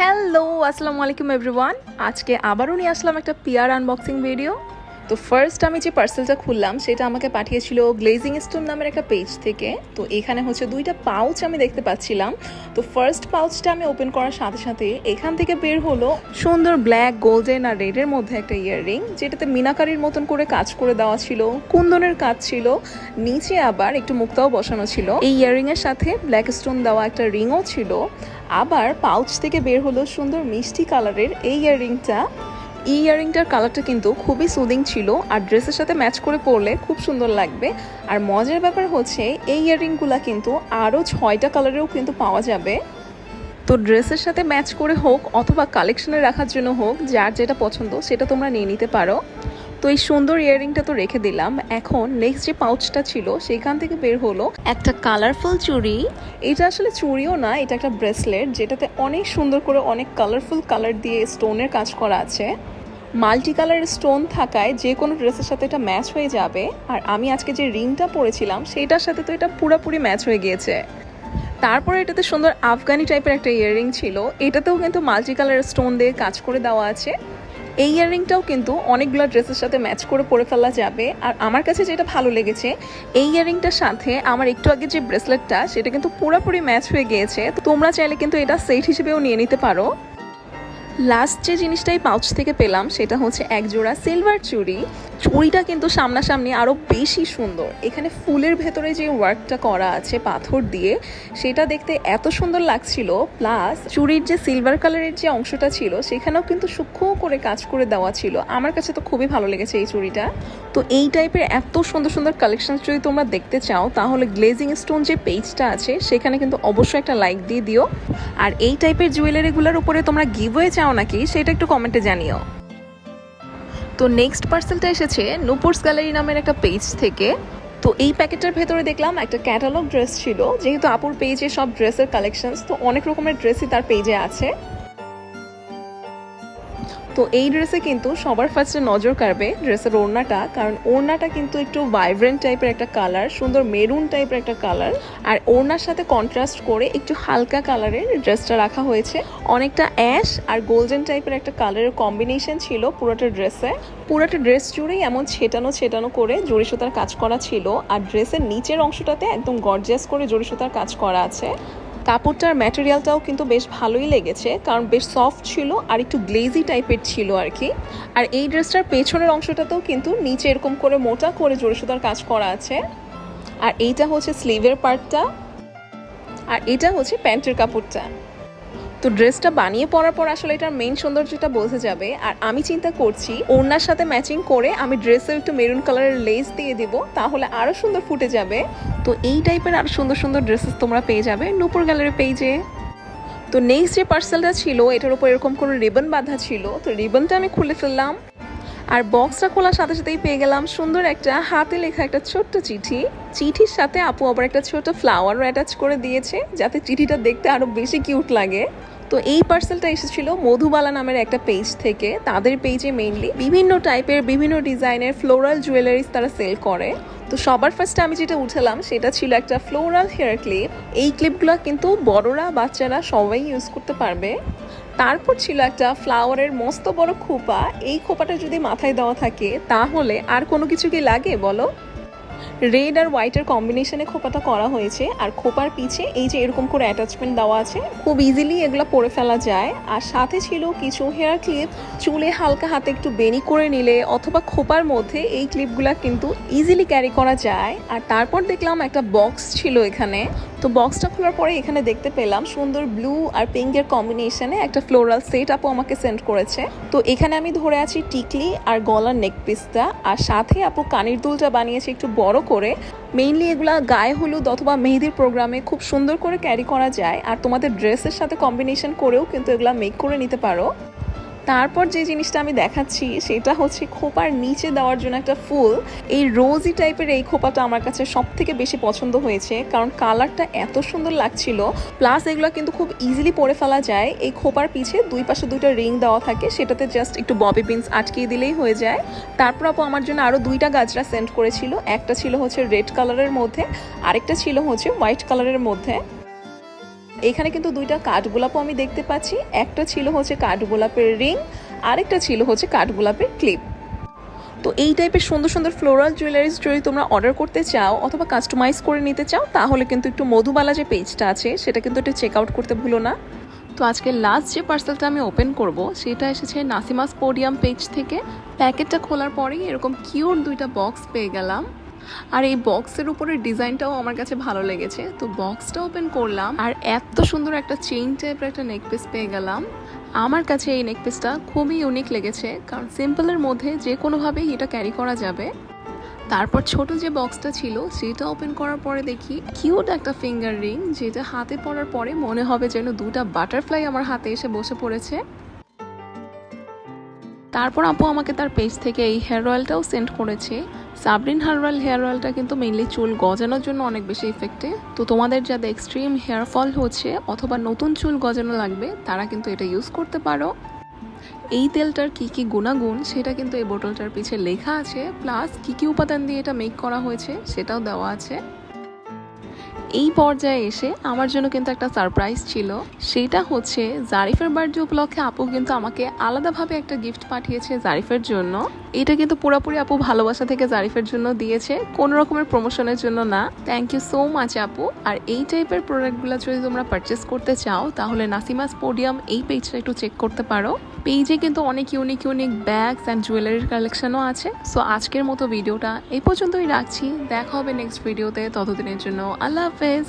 Hello আসসালামু আলাইকুম everyone. আজকে আবারও নিয়ে আসলাম একটা পিয়ার আনবক্সিং ভিডিও। তো ফার্স্ট আমি যে পার্সেলটা খুললাম সেটা আমাকে পাঠিয়েছিল গ্লেজিং স্টোন নামের একটা পেজ থেকে। তো এখানে হচ্ছে দুইটা পাউচ আমি দেখতে পাচ্ছিলাম। তো ফার্স্ট পাউচটা আমি ওপেন করার সাথে সাথে এখান থেকে বের হলো সুন্দর ব্ল্যাক, গোল্ডেন আর রেডের মধ্যে একটা ইয়াররিং, যেটাতে মিনাকারির মতন করে কাজ করে দেওয়া ছিল, কুন্দনের কাজ ছিল, নিচে আবার একটু মুক্তাও বসানো ছিল। এই ইয়াররিংয়ের সাথে ব্ল্যাক স্টোন দেওয়া একটা রিংও ছিল। আবার পাউচ থেকে বের হলো সুন্দর মিষ্টি কালারের এই ইয়াররিংটার কালারটা কিন্তু খুবই সুদিং ছিল আর ড্রেসের সাথে ম্যাচ করে পরলে খুব সুন্দর লাগবে। আর মজার ব্যাপার হচ্ছে এই ইয়াররিংগুলো কিন্তু আরও 6টা কালারেও কিন্তু পাওয়া যাবে। তো ড্রেসের সাথে ম্যাচ করে হোক অথবা কালেকশনে রাখার জন্য হোক, যার যেটা পছন্দ সেটা তোমরা নিয়ে নিতে পারো। তো এই সুন্দর ইয়াররিংটা তো রেখে দিলাম। এখন নেক্সট যে পাউচটা ছিল সেখান থেকে বের হলো একটা কালারফুল চুড়ি। এটা আসলে চুড়িও না, এটা একটা ব্রেসলেট, যেটাতে অনেক সুন্দর করে অনেক কালারফুল কালার দিয়ে স্টোনের কাজ করা আছে। মাল্টি কালার স্টোন থাকায় যে কোনো ড্রেসের সাথে এটা ম্যাচ হয়ে যাবে। আর আমি আজকে যে রিংটা পরেছিলাম সেটার সাথে তো এটা পুরোপুরি ম্যাচ হয়ে গিয়েছে। তারপরে এটাতে সুন্দর আফগানি টাইপের একটা ইয়াররিং ছিল, এটাতেও কিন্তু মাল্টি কালার স্টোন দিয়ে কাজ করে দেওয়া আছে। এই ইয়াররিংটাও কিন্তু অনেকগুলো ড্রেসের সাথে ম্যাচ করে পরে ফেলা যাবে। আর আমার কাছে যেটা ভালো লেগেছে, এই ইয়াররিংটার সাথে আমার একটু আগে যে ব্রেসলেটটা সেটা কিন্তু পুরোপুরি ম্যাচ হয়ে গিয়েছে। তো তোমরা চাইলে কিন্তু এটা সেট হিসেবেও নিয়ে নিতে পারো। লাস্ট যে জিনিসটাই পাউচ থেকে পেলাম সেটা হচ্ছে এক জোড়া সিলভার চুড়ি। চুড়িটা কিন্তু সামনাসামনি আরও বেশি সুন্দর। এখানে ফুলের ভেতরে যে ওয়ার্কটা করা আছে পাথর দিয়ে, সেটা দেখতে এত সুন্দর লাগছিল। প্লাস চুড়ির যে সিলভার কালারের যে অংশটা ছিল সেখানেও কিন্তু সূক্ষ্ম করে কাজ করে দেওয়া ছিল। আমার কাছে তো খুবই ভালো লেগেছে এই চুড়িটা। তো এই টাইপের এত সুন্দর সুন্দর কালেকশন যদি তোমরা দেখতে চাও তাহলে গ্লেজিং স্টোন যে পেজটা আছে সেখানে কিন্তু অবশ্যই একটা লাইক দিয়ে দিও। আর এই টাইপের জুয়েলারিগুলোর উপরে তোমরা গিভওয়ে চাও নাকি সেটা একটু কমেন্টে জানিও। তো নেক্সট পার্সেলটা এসেছে নুপুরস গ্যালারি নামের একটা পেজ থেকে। তো এই প্যাকেটটার ভেতরে দেখলাম একটা ক্যাটালগ ড্রেস ছিল। যেহেতু আপুর পেজে সব ড্রেসের কালেকশনস, তো অনেক রকমের ড্রেসই তার পেজে আছে। তো এই ড্রেসে কিন্তু সবার ফার্স্টে নজর কাড়বে ড্রেসের ওড়নাটা, কারণ ওড়নাটা কিন্তু একটু ভাইব্রেন্ট টাইপের একটা কালার, সুন্দর মেরুন টাইপের একটা কালার। আর ওড়নার সাথে কন্ট্রাস্ট করে একটু হালকা কালারের ড্রেসটা রাখা হয়েছে। অনেকটা অ্যাশ আর গোল্ডেন টাইপের একটা কালারের কম্বিনেশন ছিল পুরোটা ড্রেসে। পুরোটা ড্রেস জুড়েই এমন ছেটানো করে জড়ি সুতার কাজ করা ছিল। আর ড্রেসের নিচের অংশটাতে একদম গর্জিয়াস করে জড়ি সুতার কাজ করা আছে। কাপড়টার ম্যাটেরিয়ালটাও কিন্তু বেশ ভালোই লেগেছে, কারণ বেশ সফট ছিল আর একটু গ্লেজি টাইপের ছিল আর কি। আর এই ড্রেসটার পেছনের অংশটাতেও কিন্তু নিচে এরকম করে মোটা করে জড়ি সুতার কাজ করা আছে। আর এইটা হচ্ছে স্লিভের পার্টটা, আর এটা হচ্ছে প্যান্টের কাপড়টা। তো ড্রেসটা বানিয়ে পরার পর আসলে এটার মেইন সৌন্দর্যটা বোঝা যাবে। আর আমি চিন্তা করছি ওড়নার সাথে ম্যাচিং করে আমি ড্রেসে একটু মেরুন কালারের লেস দিয়ে দিব, তাহলে আরও সুন্দর ফুটে যাবে। তো এই টাইপের আরও সুন্দর সুন্দর ড্রেসেস তোমরা পেয়ে যাবে নূপুর গ্যালারি পেজে। তো নেক্সট যে পার্সেলটা ছিল এটার উপর এরকম করে রিবন বাঁধা ছিল। তো রিবনটা আমি খুলে ফেললাম। আর বক্সটা খোলার সাথে সাথেই পেয়ে গেলাম সুন্দর একটা হাতে লেখা একটা ছোট্ট চিঠি। চিঠির সাথে আপু আবার একটা ছোট ফ্লাওয়ারও অ্যাটাচ করে দিয়েছে, যাতে চিঠিটা দেখতে আরও বেশি কিউট লাগে। তো এই পার্সেলটা এসেছিল মধুবালা নামের একটা পেজ থেকে। তাদের পেজে মেইনলি বিভিন্ন টাইপের বিভিন্ন ডিজাইনের ফ্লোরাল জুয়েলারিস তারা সেল করে। তো সবার ফার্স্টে আমি যেটা উঠালাম সেটা ছিল একটা ফ্লোরাল হেয়ার ক্লিপ। এই ক্লিপগুলো কিন্তু বড়রা বাচ্চারা সবাই ইউজ করতে পারবে। তারপর ছিল একটা ফ্লাওয়ারের মস্ত বড় খোপা। এই খোপাটা যদি মাথায় দেওয়া থাকে তাহলে আর কোনো কিছু কি লাগে বলো। রেড আর হোয়াইটের কম্বিনেশনে খোপাটা করা হয়েছে। আর খোপার পিছে এই যে এরকম করে অ্যাটাচমেন্ট দেওয়া আছে, খুব ইজিলি এগুলো পরে ফেলা যায়। আর সাথে ছিল কিছু হেয়ার ক্লিপ। চুলে হালকা হাতে একটু বেনি করে নিলে অথবা খোপার মধ্যে এই ক্লিপগুলা কিন্তু ইজিলি ক্যারি করা যায়। আর তারপর দেখলাম একটা বক্স ছিল এখানে। তো বক্সটা খোলার পরে এখানে দেখতে পেলাম সুন্দর ব্লু আর পিঙ্কের কম্বিনেশনে একটা ফ্লোরাল সেট আপু আমাকে সেন্ড করেছে। তো এখানে আমি ধরে আছি টিকলি আর গলার নেক পিসটা, আর সাথে আপু কানের দুলটা বানিয়েছে একটু বড় করে। মেইনলি এগুলা গায়ে হলুদ অথবা মেহেদির প্রোগ্রামে খুব সুন্দর করে ক্যারি করা যায়। আর তোমাদের ড্রেসের সাথে কম্বিনেশন করেও কিন্তু এগুলা মেক করে নিতে পারো। তারপর যে জিনিসটা আমি দেখাচ্ছি সেটা হচ্ছে খোপার নিচে দেওয়ার জন্য একটা ফুল। এই রোজি টাইপের এই খোপাটা আমার কাছে সব থেকে বেশি পছন্দ হয়েছে, কারণ কালারটা এত সুন্দর লাগছিল। প্লাস এগুলো কিন্তু খুব ইজিলি পরে ফেলা যায়। এই খোপার পিছে দুই পাশে দুইটা রিং দেওয়া থাকে, সেটাতে জাস্ট একটু ববি পিনস আটকিয়ে দিলেই হয়ে যায়। তারপর আপু আমার জন্য আরও দুইটা গাজরা সেন্ড করেছিল। একটা ছিল হচ্ছে রেড কালারের মধ্যে, আরেকটা ছিল হচ্ছে হোয়াইট কালারের মধ্যে। এখানে কিন্তু দুইটা কাঠগোলাপও আমি দেখতে পাচ্ছি, একটা ছিল হচ্ছে কাঠগোলাপের রিং, আরেকটা ছিল হচ্ছে কাঠগোলাপের ক্লিপ। তো এই টাইপের সুন্দর সুন্দর ফ্লোরাল জুয়েলারিজ যদি তোমরা অর্ডার করতে চাও অথবা কাস্টমাইজ করে নিতে চাও তাহলে কিন্তু একটু মধুবালা যে পেজটা আছে সেটা কিন্তু একটু চেক আউট করতে ভুলো না। তো আজকে লাস্ট যে পার্সেলটা আমি ওপেন করব সেটা এসেছে নাসিমাস পোডিয়াম পেজ থেকে। প্যাকেটটা খোলার পরেই এরকম কিউট দুইটা বক্স পেয়ে গেলাম, আর এই বক্সের উপরের ডিজাইনটাও আমার কাছে ভালো লেগেছে। তো বক্সটা ওপেন করলাম আর এত সুন্দর একটা চেইন টাইপের একটা নেক পিস পেয়ে গেলাম। আমার কাছে এই নেক পিসটা খুবই ইউনিক লেগেছে, কারণ সিম্পলের মধ্যে যে কোনোভাবেই এটা ক্যারি করা যাবে। তারপর ছোট যে বক্সটা ছিল সেটা ওপেন করার পরে দেখি কিউট একটা ফিঙ্গার রিং, যেটা হাতে পরার পরে মনে হবে যেন দুটা বাটারফ্লাই আমার হাতে এসে বসে পড়েছে। তারপর আপু আমাকে তার পেজ থেকে এই হেয়ার অয়েলটাও সেন্ড করেছে। সাবরিন হেয়ার অয়েলটা কিন্তু মেইনলি চুল গজানোর জন্য অনেক বেশি ইফেক্টিভ। তো তোমাদের যাদের এক্সট্রিম হেয়ার ফল হচ্ছে অথবা নতুন চুল গজানো লাগবে তারা কিন্তু এটা ইউজ করতে পারো। এই তেলটার কি কি গুণাগুণ সেটা কিন্তু এই বোতলটার পিছে লেখা আছে, প্লাস কি কি উপাদান দিয়ে এটা মেক করা হয়েছে সেটাও দেওয়া আছে। এই পর্যায়ে এসে আমার জন্য কিন্তু একটা সারপ্রাইজ ছিল, সেটা হচ্ছে জারিফের বার্থডে উপলক্ষে আপু কিন্তু আমাকে আলাদাভাবে একটা গিফট পাঠিয়েছে জারিফের জন্য। এটা কিন্তু পুরোপুরি আপু ভালোবাসা থেকে জারিফের জন্য দিয়েছে, কোনো রকমের প্রমোশনের জন্য না। থ্যাংক ইউ সো মাচ আপু। আর এই টাইপের প্রোডাক্টগুলো যদি তোমরা পারচেস করতে চাও তাহলে নাসিমাস পোডিয়াম এই পেজটা একটু চেক করতে পারো। পেজে কিন্তু অনেক ইউনিক ব্যাগস অ্যান্ড জুয়েলারির কালেকশনও আছে। সো আজকের মতো ভিডিওটা এই পর্যন্তই রাখছি, দেখা হবে নেক্সট ভিডিওতে। ততদিনের জন্য আল্লাহ হাফেজ।